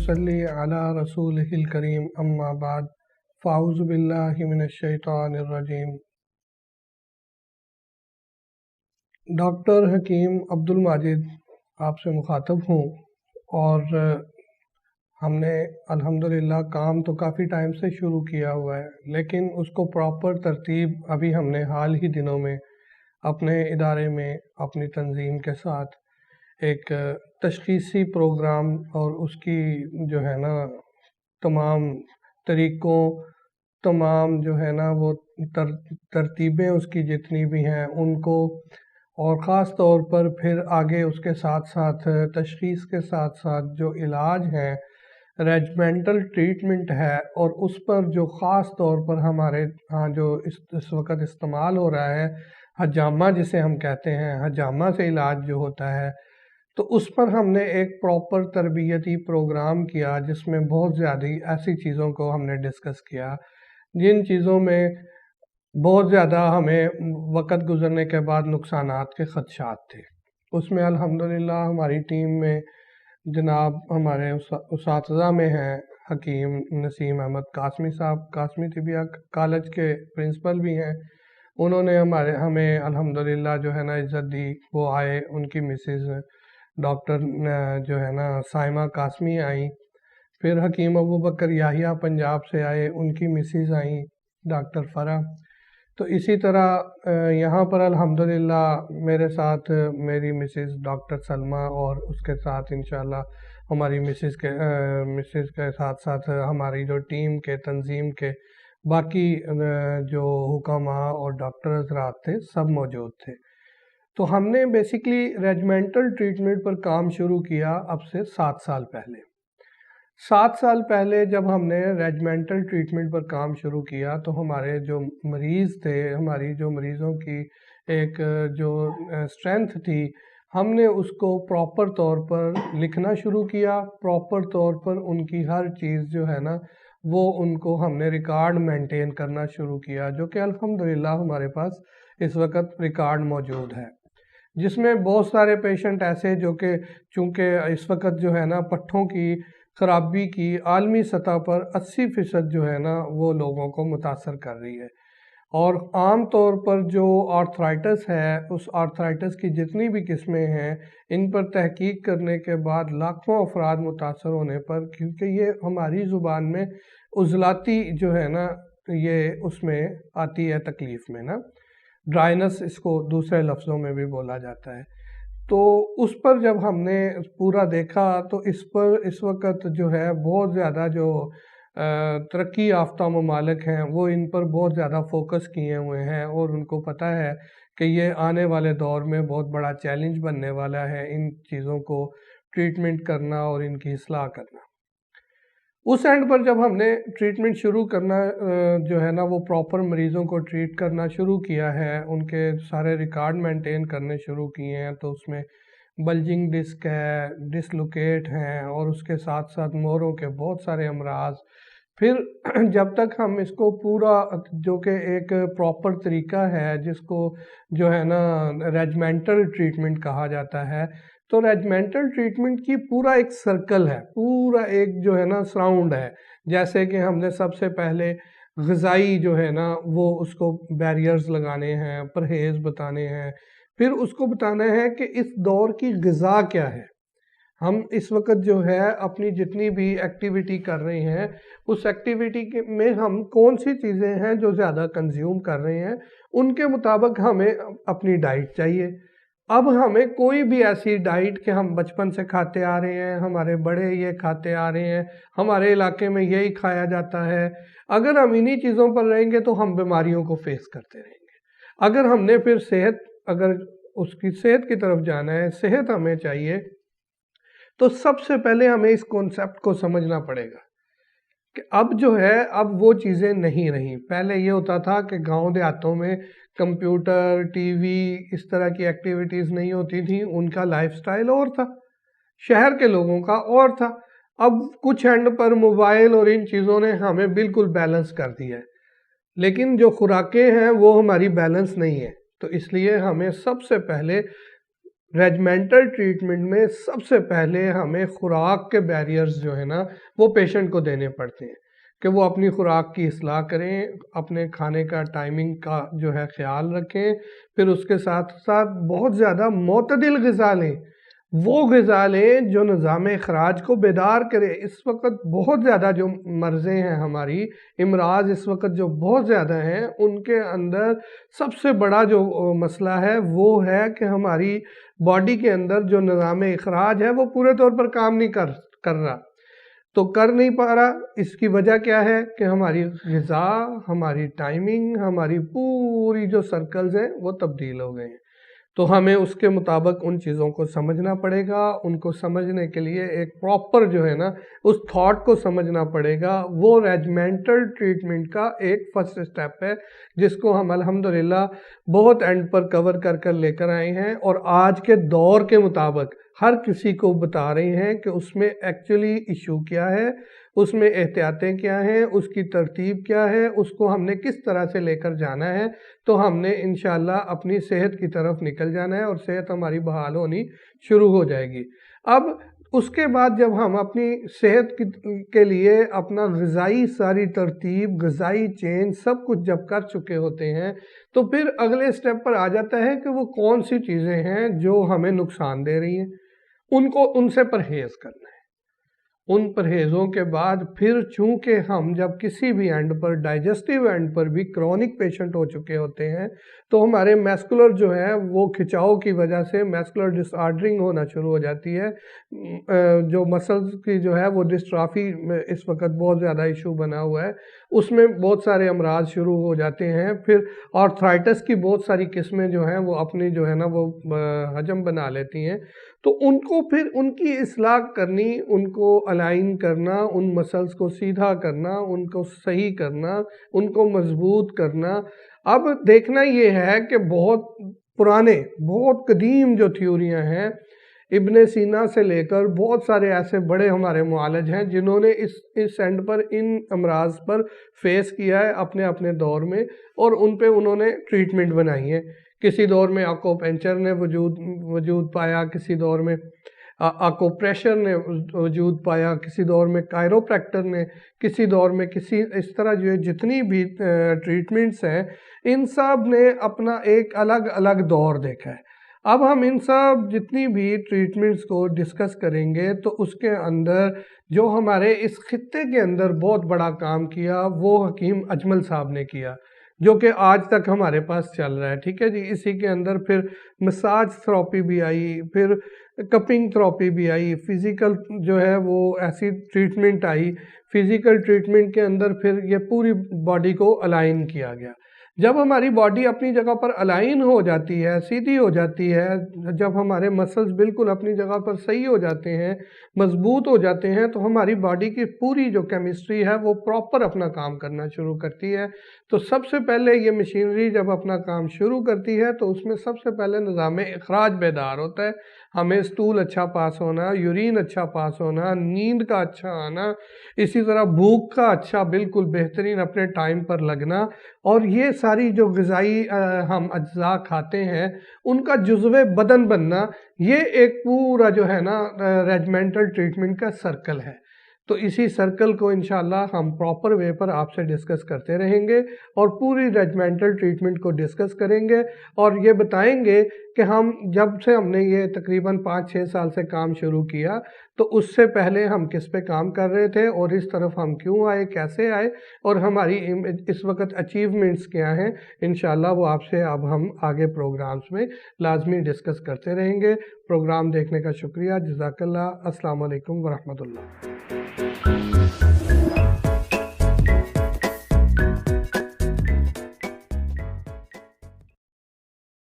ونصلي على رسوله الكريم اما بعد فاعوذ باللہ من الشیطان الرجیم۔ ڈاکٹر حکیم عبد الماجد آپ سے مخاطب ہوں، اور ہم نے الحمدللہ کام تو کافی ٹائم سے شروع کیا ہوا ہے، لیکن اس کو پراپر ترتیب ابھی ہم نے حال ہی دنوں میں اپنے ادارے میں اپنی تنظیم کے ساتھ ایک تشخیصی پروگرام اور اس کی جو ہے نا تمام طریقوں، تمام جو ہے نا وہ ترتیبیں اس کی جتنی بھی ہیں ان کو، اور خاص طور پر پھر آگے اس کے ساتھ ساتھ تشخیص کے ساتھ ساتھ جو علاج ہے، ریجمنٹل ٹریٹمنٹ ہے، اور اس پر جو خاص طور پر ہمارے ہاں جو اس وقت استعمال ہو رہا ہے حجامہ جسے ہم کہتے ہیں، حجامہ سے علاج جو ہوتا ہے، تو اس پر ہم نے ایک پراپر تربیتی پروگرام کیا جس میں بہت زیادہ ایسی چیزوں کو ہم نے ڈسکس کیا جن چیزوں میں بہت زیادہ ہمیں وقت گزرنے کے بعد نقصانات کے خدشات تھے۔ اس میں الحمدللہ ہماری ٹیم میں جناب ہمارے اساتذہ میں ہیں حکیم نسیم احمد قاسمی صاحب، قاسمی طبیہ کالج کے پرنسپل بھی ہیں، انہوں نے ہمیں الحمدللہ جو ہے نا عزت دی، وہ آئے، ان کی مسز ڈاکٹر جو ہے نا سائمہ قاسمی آئیں، پھر حکیم ابوبکر یحییٰ پنجاب سے آئے، ان کی مسز آئیں ڈاکٹر فرح۔ تو اسی طرح یہاں پر الحمدللہ میرے ساتھ میری مسز ڈاکٹر سلمہ، اور اس کے ساتھ انشاءاللہ ہماری مسز کے ساتھ ساتھ ہماری جو ٹیم کے تنظیم کے باقی جو حکماء اور ڈاکٹر حضرات تھے سب موجود تھے۔ تو ہم نے بیسیکلی ریجمنٹل ٹریٹمنٹ پر کام شروع کیا اب سے 7 سال پہلے۔ 7 سال پہلے جب ہم نے ریجمنٹل ٹریٹمنٹ پر کام شروع کیا تو ہمارے جو مریض تھے، ہماری جو مریضوں کی ایک جو اسٹرینتھ تھی، ہم نے اس کو پراپر طور پر لکھنا شروع کیا، پراپر طور پر ان کی ہر چیز جو ہے نا وہ ان کو ہم نے ریکارڈ مینٹین کرنا شروع کیا، جو کہ الحمدللہ ہمارے پاس اس وقت ریکارڈ موجود ہے، جس میں بہت سارے پیشنٹ ایسے جو کہ چونکہ اس وقت جو ہے نا پٹھوں کی خرابی کی عالمی سطح پر 80% جو ہے نا وہ لوگوں کو متاثر کر رہی ہے، اور عام طور پر جو آرتھرائٹس ہے، اس آرتھرائٹس کی جتنی بھی قسمیں ہیں ان پر تحقیق کرنے کے بعد لاکھوں افراد متاثر ہونے پر، کیونکہ یہ ہماری زبان میں عضلاتی جو ہے نا یہ اس میں آتی ہے تکلیف میں نا، ڈرائنس اس کو دوسرے لفظوں میں بھی بولا جاتا ہے۔ تو اس پر جب ہم نے پورا دیکھا تو اس پر اس وقت جو ہے بہت زیادہ جو ترقی یافتہ ممالک ہیں وہ ان پر بہت زیادہ فوکس کیے ہوئے ہیں، اور ان کو پتہ ہے کہ یہ آنے والے دور میں بہت بڑا چیلنج بننے والا ہے ان چیزوں کو ٹریٹمنٹ کرنا اور ان کی اصلاح کرنا۔ اس اینڈ پر جب ہم نے ٹریٹمنٹ شروع کرنا جو ہے نا وہ پراپر مریضوں کو ٹریٹ کرنا شروع کیا ہے، ان کے سارے ریکارڈ مینٹین کرنے شروع کیے ہیں، تو اس میں بلجنگ ڈسک ہے، ڈسلوکیٹ ہیں، اور اس کے ساتھ ساتھ موروں کے بہت سارے امراض۔ پھر جب تک ہم اس کو پورا جو کہ ایک پراپر طریقہ ہے جس کو جو ہے نا ریجمنٹل ٹریٹمنٹ کہا جاتا ہے، تو ریجمنٹل ٹریٹمنٹ کی پورا ایک سرکل ہے، پورا ایک جو ہے نا سراؤنڈ ہے، جیسے کہ ہم نے سب سے پہلے غذائی جو ہے نا وہ اس کو بیریئرز لگانے ہیں، پرہیز بتانے ہیں، پھر اس کو بتانا ہے کہ اس دور کی غذا کیا ہے، ہم اس وقت جو ہے اپنی جتنی بھی ایکٹیویٹی کر رہے ہیں اس ایکٹیویٹی میں ہم کون سی چیزیں ہیں جو زیادہ کنزیوم کر رہے ہیں، ان کے مطابق ہمیں اپنی ڈائٹ چاہیے۔ اب ہمیں کوئی بھی ایسی ڈائٹ کہ ہم بچپن سے کھاتے آ رہے ہیں، ہمارے بڑے یہ کھاتے آ رہے ہیں، ہمارے علاقے میں یہی کھایا جاتا ہے، اگر ہم انہی چیزوں پر رہیں گے تو ہم بیماریوں کو فیس کرتے رہیں گے۔ اگر ہم نے پھر اگر اس کی صحت کی طرف جانا ہے، صحت ہمیں چاہیے، تو سب سے پہلے ہمیں اس کانسیپٹ کو سمجھنا پڑے گا کہ اب جو ہے اب وہ چیزیں نہیں رہیں۔ پہلے یہ ہوتا تھا کہ گاؤں دیہاتوں میں کمپیوٹر، ٹی وی، اس طرح کی ایکٹیویٹیز نہیں ہوتی تھیں، ان کا لائف سٹائل اور تھا، شہر کے لوگوں کا اور تھا۔ اب کچھ اینڈ پر موبائل اور ان چیزوں نے ہمیں بالکل بیلنس کر دیا ہے، لیکن جو خوراکیں ہیں وہ ہماری بیلنس نہیں ہے، تو اس لیے ہمیں سب سے پہلے ریجمنٹل ٹریٹمنٹ میں سب سے پہلے ہمیں خوراک کے بیریئرز جو ہے نا وہ پیشنٹ کو دینے پڑتے ہیں کہ وہ اپنی خوراک کی اصلاح کریں، اپنے کھانے کا ٹائمنگ کا جو ہے خیال رکھیں، پھر اس کے ساتھ ساتھ بہت زیادہ معتدل غذا لیں، وہ غذا لیں جو نظام اخراج کو بیدار کرے۔ اس وقت بہت زیادہ جو مرضیں ہیں، ہماری امراض اس وقت جو بہت زیادہ ہیں، ان کے اندر سب سے بڑا جو مسئلہ ہے وہ ہے کہ ہماری باڈی کے اندر جو نظام اخراج ہے وہ پورے طور پر کام نہیں کر رہا، تو کر نہیں پا رہا۔ اس کی وجہ کیا ہے کہ ہماری غذا، ہماری ٹائمنگ، ہماری پوری جو سرکلز ہیں وہ تبدیل ہو گئے ہیں۔ تو ہمیں اس کے مطابق ان چیزوں کو سمجھنا پڑے گا۔ ان کو سمجھنے کے لیے ایک پراپر جو ہے نا اس تھاٹ کو سمجھنا پڑے گا۔ وہ ریجمنٹل ٹریٹمنٹ کا ایک فرسٹ سٹیپ ہے جس کو ہم الحمدللہ بہت اینڈ پر کور کر لے کر آئے ہیں، اور آج کے دور کے مطابق ہر کسی کو بتا رہے ہیں کہ اس میں ایکچولی ایشو کیا ہے، اس میں احتیاطیں کیا ہیں، اس کی ترتیب کیا ہے، اس کو ہم نے کس طرح سے لے کر جانا ہے۔ تو ہم نے انشاءاللہ اپنی صحت کی طرف نکل جانا ہے اور صحت ہماری بحال ہونی شروع ہو جائے گی۔ اب اس کے بعد جب ہم اپنی صحت کے لیے اپنا غذائی ساری ترتیب، غذائی چینج سب کچھ جب کر چکے ہوتے ہیں، تو پھر اگلے سٹیپ پر آ جاتا ہے کہ وہ کون سی چیزیں ہیں جو ہمیں نقصان دے رہی ہیں، ان سے پرہیز کرنا ہے۔ ان پرہیزوں کے بعد پھر چونکہ ہم جب کسی بھی اینڈ پر ڈائجسٹیو اینڈ پر بھی کرونک پیشنٹ ہو چکے ہوتے ہیں، تو ہمارے میسکولر جو ہے وہ کھچاؤ کی وجہ سے میسکولر ڈس آرڈرنگ ہونا شروع ہو جاتی ہے۔ جو مسلز کی جو ہے وہ ڈسٹرافی اس وقت بہت زیادہ ایشو بنا ہوا ہے، اس میں بہت سارے امراض شروع ہو جاتے ہیں۔ پھر آرتھرائٹس کی بہت ساری قسمیں جو ہیں وہ اپنی جو ہے نا وہ حجم بنا لیتی ہیں، تو ان کو پھر ان کی اصلاح کرنی، ان کو الائن کرنا، ان مسلز کو سیدھا کرنا، ان کو صحیح کرنا، ان کو مضبوط کرنا۔ اب دیکھنا یہ ہے کہ بہت پرانے، بہت قدیم جو تھیوریاں ہیں، ابن سینا سے لے کر بہت سارے ایسے بڑے ہمارے معالج ہیں جنہوں نے اس اینڈ پر ان امراض پر فیس کیا ہے اپنے دور میں، اور ان پہ انہوں نے ٹریٹمنٹ بنائی ہے۔ کسی دور میں آکوپنچر نے وجود پایا، کسی دور میں آکوپریشر نے وجود پایا، کسی دور میں کائروپریکٹر نے، کسی دور میں کسی اس طرح جو جتنی بھی ٹریٹمنٹس ہیں، ان سب نے اپنا ایک الگ الگ دور دیکھا ہے۔ اب ہم ان سب جتنی بھی ٹریٹمنٹس کو ڈسکس کریں گے تو اس کے اندر جو ہمارے اس خطے کے اندر بہت بڑا کام کیا وہ حکیم اجمل صاحب نے کیا، جو کہ آج تک ہمارے پاس چل رہا ہے، ٹھیک ہے جی۔ اسی کے اندر پھر مساج تھراپی بھی آئی، پھر کپنگ تھراپی بھی آئی، فزیکل جو ہے وہ ایسی ٹریٹمنٹ آئی۔ فزیکل ٹریٹمنٹ کے اندر پھر یہ پوری باڈی کو الائن کیا گیا۔ جب ہماری باڈی اپنی جگہ پر الائن ہو جاتی ہے، سیدھی ہو جاتی ہے، جب ہمارے مسلز بالکل اپنی جگہ پر صحیح ہو جاتے ہیں، مضبوط ہو جاتے ہیں، تو ہماری باڈی کی پوری جو کیمسٹری ہے وہ پراپر اپنا کام کرنا شروع کرتی ہے۔ تو سب سے پہلے یہ مشینری جب اپنا کام شروع کرتی ہے تو اس میں سب سے پہلے نظام اخراج بیدار ہوتا ہے۔ ہمیں اسٹول اچھا پاس ہونا، یورین اچھا پاس ہونا، نیند کا اچھا آنا، اسی طرح بھوک کا اچھا بالکل بہترین اپنے ٹائم پر لگنا، اور یہ ساری جو غذائی ہم اجزاء کھاتے ہیں ان کا جزو بدن بننا، یہ ایک پورا جو ہے نا ریجمنٹل ٹریٹمنٹ کا سرکل ہے۔ تو اسی سرکل کو انشاءاللہ ہم پراپر وے پر آپ سے ڈسکس کرتے رہیں گے، اور پوری ریجمنٹل ٹریٹمنٹ کو ڈسکس کریں گے، اور یہ بتائیں گے کہ جب سے ہم نے یہ تقریباً 5-6 سال سے کام شروع کیا، تو اس سے پہلے ہم کس پہ کام کر رہے تھے، اور اس طرف ہم کیوں آئے، کیسے آئے، اور ہماری اس وقت اچیومنٹس کیا ہیں۔ انشاءاللہ وہ آپ سے اب ہم آگے پروگرامز میں لازمی ڈسکس کرتے رہیں گے۔ پروگرام دیکھنے کا شکریہ، جزاک اللہ، السلام علیکم ورحمۃ اللہ۔